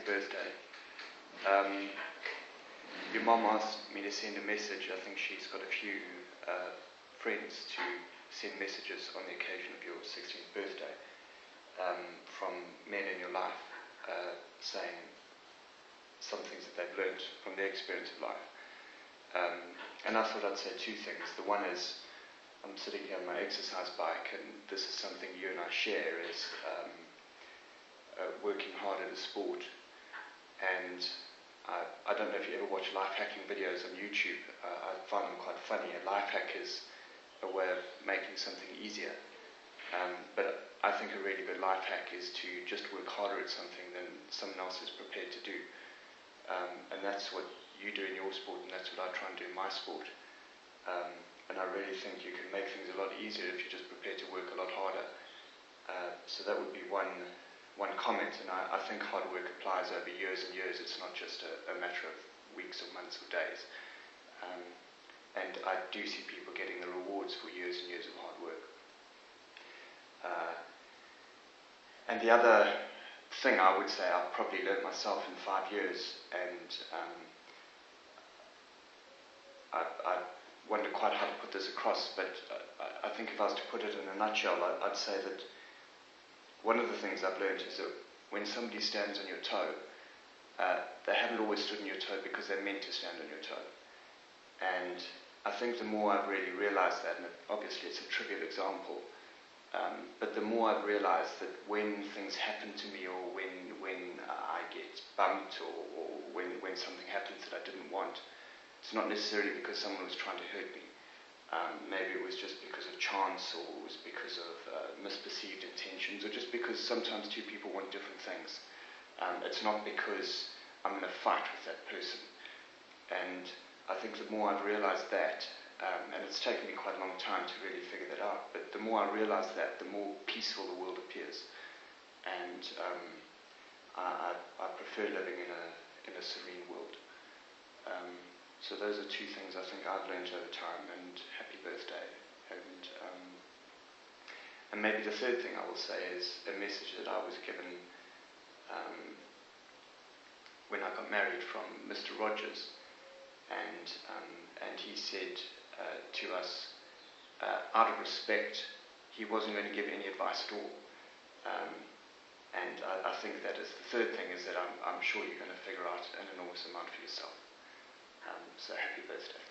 birthday. Your mom asked me to send a message. I think she's got a few friends to send messages on the occasion of your 16th birthday from men in your life, saying some things that they've learned from their experience of life. And I thought I'd say two things. The one is, I'm sitting here on my exercise bike, and this is something you and I share, is working hard at a sport. And I don't know if you ever watch life hacking videos on YouTube. I find them quite funny. A life hack is a way of making something easier. But I think a really good life hack is to just work harder at something than someone else is prepared to do. And that's what you do in your sport, and that's what I try and do in my sport. And I really think you can make things a lot easier if you're just prepared to work a lot harder. So that would be one comment, and I think hard work applies over years and years. It's not just a matter of weeks or months or days. And I do see people getting the rewards for years and years of hard work. And the other thing I would say I've probably learned myself in 5 years, and I wonder quite how to put this across, but I think if I was to put it in a nutshell, I'd say that one of the things I've learned is that when somebody stands on your toe, they haven't always stood on your toe because they're meant to stand on your toe. And I think the more I've really realized that, and obviously it's a trivial example, but the more I've realized that when things happen to me, or when I get bumped, or when something happens that I didn't want, it's not necessarily because someone was trying to hurt me. Maybe it was just because of chance, or it was because of misperceived intentions, or just because sometimes two people want different things. It's not because I'm in a fight with that person. And I think the more I've realized that, and it's taken me quite a long time to really figure that out, but the more I realize that, the more peaceful the world appears. And I prefer living in a serene world. So those are two things I think I've learned over time, and happy birthday. And maybe the third thing I will say is a message that I was given when I got married from Mr. Rogers, and he said to us, out of respect, he wasn't going to give any advice at all. And I think that is the third thing, is that I'm sure you're going to figure out an enormous amount for yourself. So happy birthday.